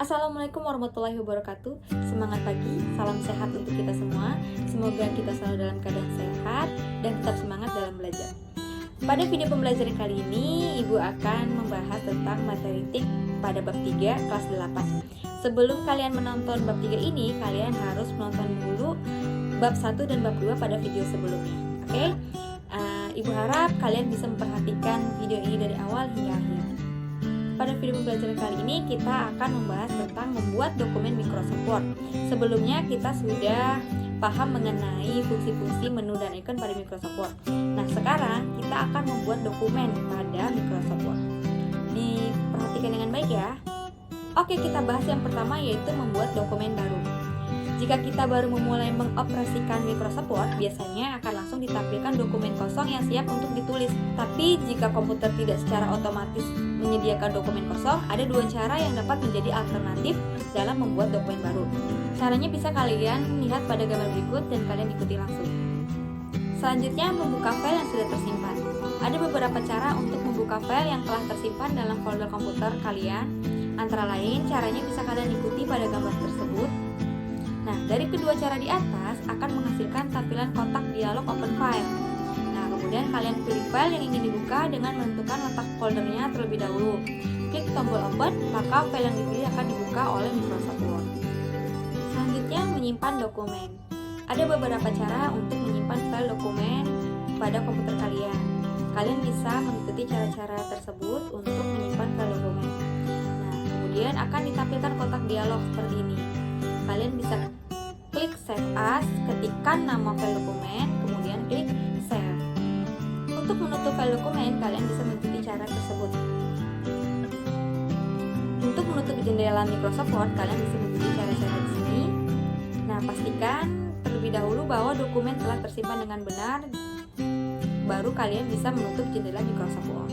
Assalamualaikum warahmatullahi wabarakatuh. Semangat pagi, salam sehat untuk kita semua. Semoga kita selalu dalam keadaan sehat dan tetap semangat dalam belajar. Pada video pembelajaran kali ini, Ibu akan membahas tentang materi TIK pada bab 3 kelas 8. Sebelum kalian menonton bab 3 ini, kalian harus menonton dulu bab 1 dan bab 2 pada video sebelumnya. Oke? Ibu harap kalian bisa memperhatikan video ini dari awal hingga akhir. Pada video pembelajaran kali ini kita akan membahas tentang membuat dokumen Microsoft Word. Sebelumnya kita sudah paham mengenai fungsi-fungsi menu dan icon pada Microsoft Word. Nah, sekarang kita akan membuat dokumen pada Microsoft Word. Diperhatikan dengan baik ya. Oke, kita bahas yang pertama yaitu membuat dokumen baru. Jika kita baru memulai mengoperasikan Microsoft Word, biasanya akan langsung ditampilkan dokumen kosong yang siap untuk ditulis. Tapi jika komputer tidak secara otomatis menyediakan dokumen kosong, ada dua cara yang dapat menjadi alternatif dalam membuat dokumen baru. Caranya bisa kalian lihat pada gambar berikut dan kalian ikuti langsung. Selanjutnya, membuka file yang sudah tersimpan. Ada beberapa cara untuk membuka file yang telah tersimpan dalam folder komputer kalian. Antara lain, caranya bisa kalian ikuti pada gambar tersebut. Nah, dari kedua cara di atas akan menghasilkan tampilan kotak dialog open file. Nah, kemudian kalian pilih file yang ingin dibuka dengan menentukan letak foldernya terlebih dahulu. Klik tombol open, maka file yang dipilih akan dibuka oleh Microsoft Word. Selanjutnya, menyimpan dokumen. Ada beberapa cara untuk menyimpan file dokumen pada komputer kalian. Kalian bisa mengikuti cara-cara tersebut untuk menyimpan file dokumen. Nah, kemudian akan ditampilkan kotak dialog seperti ini. Kalian bisa klik Save As, ketikkan nama file dokumen, kemudian klik Save. Untuk menutup file dokumen, kalian bisa mengikuti cara tersebut. Untuk menutup jendela Microsoft Word, kalian bisa mengikuti cara-cara di sini. Nah, pastikan terlebih dahulu bahwa dokumen telah tersimpan dengan benar, baru kalian bisa menutup jendela Microsoft Word.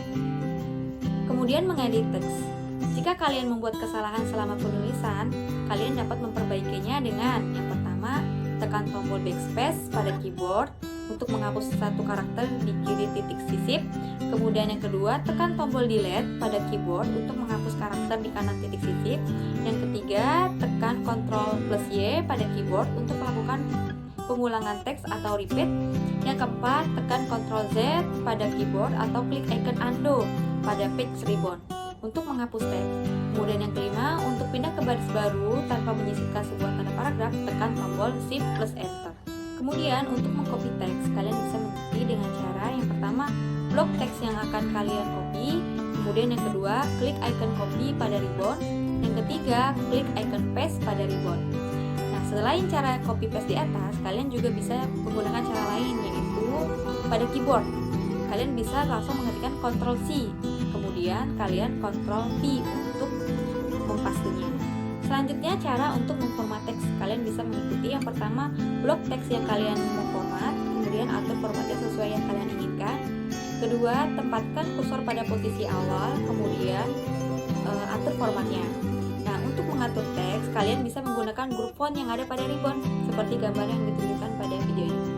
Kemudian mengedit teks. Jika kalian membuat kesalahan selama penulisan, kalian dapat memperbaikinya dengan yang pertama, tekan tombol backspace pada keyboard untuk menghapus satu karakter di kiri titik sisip. Kemudian yang kedua, tekan tombol delete pada keyboard untuk menghapus karakter di kanan titik sisip. Yang ketiga, tekan Ctrl+Y pada keyboard untuk melakukan pengulangan teks atau repeat. Yang keempat, tekan Ctrl+Z pada keyboard atau klik icon undo pada page ribbon untuk menghapus teks. Kemudian yang kelima, untuk pindah ke baris baru tanpa menyisipkan sebuah tanda paragraf, tekan tombol Shift plus Enter. Kemudian untuk mengcopy teks, kalian bisa mengikuti dengan cara yang pertama, blok teks yang akan kalian copy. Kemudian yang kedua, klik icon copy pada ribbon. Yang ketiga, klik icon paste pada ribbon. Nah, selain cara copy paste di atas, kalian juga bisa menggunakan cara lain, yaitu pada keyboard. Kalian bisa langsung mengetikkan Ctrl+C, kemudian kalian Ctrl+V untuk mempastenya. Selanjutnya, cara untuk memformat teks. Kalian bisa mengikuti yang pertama, blok teks yang kalian mau format, kemudian atur formatnya sesuai yang kalian inginkan. Kedua, tempatkan kursor pada posisi awal, kemudian atur formatnya. Nah, untuk mengatur teks, kalian bisa menggunakan grup font yang ada pada ribbon, seperti gambar yang ditunjukkan pada video ini.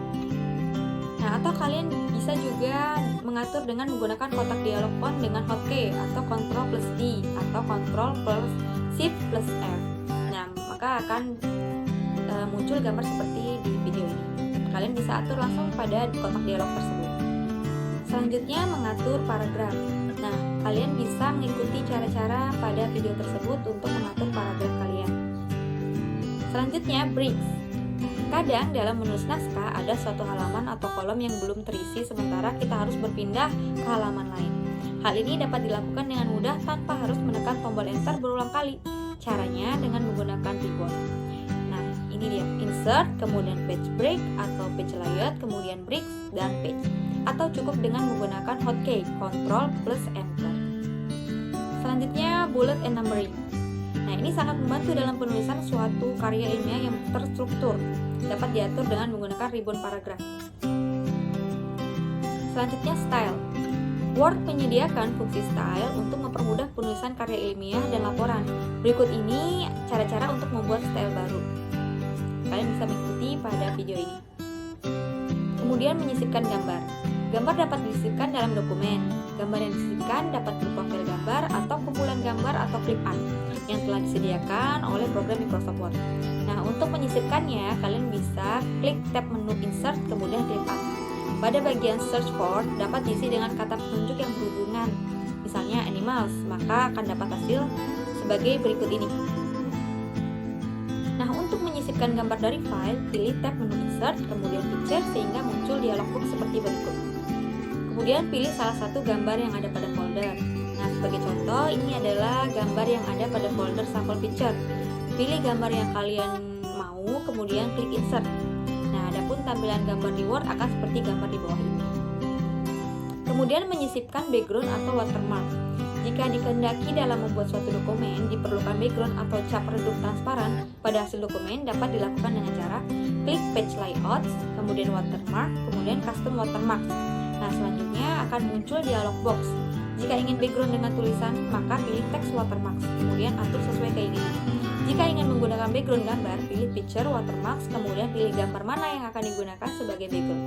Nah, atau kalian bisa juga mengatur dengan menggunakan kotak dialog font dengan hotkey atau Ctrl+D atau Ctrl+Shift+F. Nah, maka akan muncul gambar seperti di video ini. Kalian bisa atur langsung pada kotak dialog tersebut. Selanjutnya, mengatur paragraf. Nah, kalian bisa mengikuti cara-cara pada video tersebut untuk mengatur paragraf kalian. Selanjutnya, breaks. Kadang dalam menulis naskah ada suatu halaman atau kolom yang belum terisi sementara kita harus berpindah ke halaman lain. Hal ini dapat dilakukan dengan mudah tanpa harus menekan tombol enter berulang kali. Caranya dengan menggunakan ribbon. Nah, ini dia, insert, kemudian page break atau page layout, kemudian breaks dan page. Atau cukup dengan menggunakan hotkey Ctrl+Enter. Selanjutnya, bullet and numbering. Nah, ini sangat membantu dalam penulisan suatu karya ilmiah yang terstruktur. Dapat diatur dengan menggunakan ribbon paragraf. Selanjutnya, style. Word menyediakan fungsi style untuk mempermudah penulisan karya ilmiah dan laporan. Berikut ini cara-cara untuk membuat style baru. Kalian bisa mengikuti pada video ini. Kemudian, menyisipkan gambar. Gambar dapat disisipkan dalam dokumen. Gambar yang disisipkan dapat berupa file gambar atau kumpulan gambar atau clip art yang telah disediakan oleh program Microsoft Word. Nah, untuk menyisipkannya, kalian bisa klik tab menu Insert, kemudian clip art. Pada bagian Search for, dapat diisi dengan kata petunjuk yang berhubungan, misalnya animals, maka akan dapat hasil sebagai berikut ini. Nah, untuk menyisipkan gambar dari file, pilih tab menu Insert, kemudian Picture, sehingga muncul dialog box seperti berikut. Kemudian pilih salah satu gambar yang ada pada folder. Nah, sebagai contoh, ini adalah gambar yang ada pada folder Sample Picture. Pilih gambar yang kalian mau, kemudian klik Insert. Nah, adapun tampilan gambar di Word akan seperti gambar di bawah ini. Kemudian menyisipkan background atau watermark. Jika dikehendaki dalam membuat suatu dokumen, diperlukan background atau cap redup transparan pada hasil dokumen dapat dilakukan dengan cara klik Page Layout, kemudian Watermark, kemudian Custom Watermark. Nah, selanjutnya akan muncul dialog box. Jika ingin background dengan tulisan, maka pilih Text Watermark, kemudian atur sesuai keinginan. Jika ingin menggunakan background gambar, pilih Picture Watermark, kemudian pilih gambar mana yang akan digunakan sebagai background.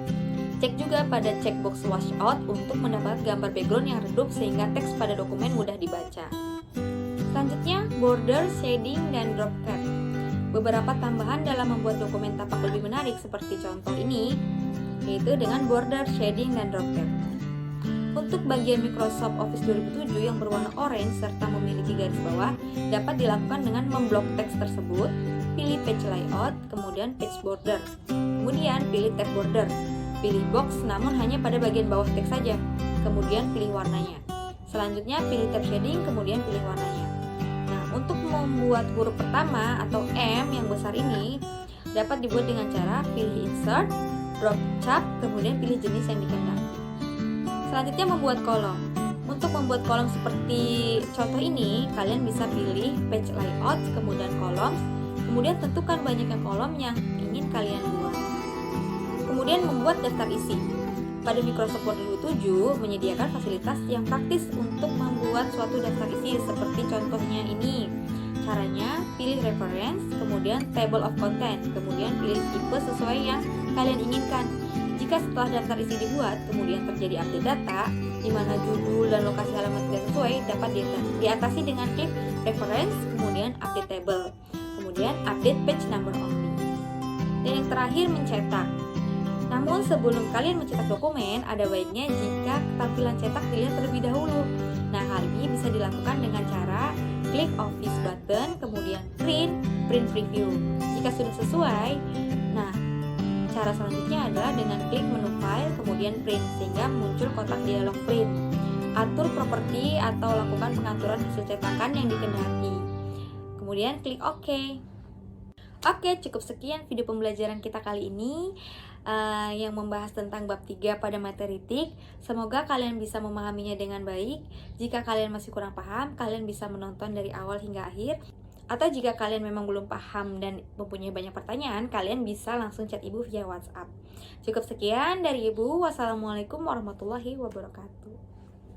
Cek juga pada checkbox washout untuk mendapat gambar background yang redup sehingga teks pada dokumen mudah dibaca. Selanjutnya, border, shading, dan drop cap. Beberapa tambahan dalam membuat dokumen tampak lebih menarik seperti contoh ini, yaitu dengan border, shading, dan drop cap. Untuk bagian Microsoft Office 2007 yang berwarna orange serta memiliki garis bawah, dapat dilakukan dengan memblok teks tersebut, pilih Page Layout, kemudian Page Border, kemudian pilih tab Border. Pilih box namun hanya pada bagian bawah teks saja, kemudian pilih warnanya. Selanjutnya pilih tab shading, kemudian pilih warnanya. Nah, untuk membuat huruf pertama atau M yang besar ini dapat dibuat dengan cara pilih Insert, Drop Cap, kemudian pilih jenis yang dikehendaki. Selanjutnya membuat kolom. Untuk membuat kolom seperti contoh ini, kalian bisa pilih Page Layout, kemudian Columns, kemudian tentukan banyaknya kolom yang ingin kalian buat. Kemudian membuat daftar isi. Pada Microsoft Word 2007 menyediakan fasilitas yang praktis untuk membuat suatu daftar isi seperti contohnya ini. Caranya, pilih reference, kemudian table of content, kemudian pilih tipe sesuai yang kalian inginkan. Jika setelah daftar isi dibuat, kemudian terjadi update data, di mana judul dan lokasi halaman tidak sesuai, dapat diatasi dengan klik reference, kemudian update table, kemudian update page number only. Dan yang terakhir, mencetak. Namun sebelum kalian mencetak dokumen, ada baiknya jika tampilan cetak dilihat terlebih dahulu. Nah, hal ini bisa dilakukan dengan cara klik Office button, kemudian print preview. Jika sudah sesuai, nah, cara selanjutnya adalah dengan klik menu file, kemudian print, sehingga muncul kotak dialog print. Atur properti atau lakukan pengaturan hasil cetakan yang dikehendaki. Kemudian klik OK. Oke, cukup sekian video pembelajaran kita kali ini yang membahas tentang bab 3 pada materi TIK. Semoga kalian bisa memahaminya dengan baik. Jika kalian masih kurang paham, kalian bisa menonton dari awal hingga akhir. Atau jika kalian memang belum paham dan mempunyai banyak pertanyaan, kalian bisa langsung chat Ibu via WhatsApp. Cukup sekian dari Ibu. Wassalamualaikum warahmatullahi wabarakatuh.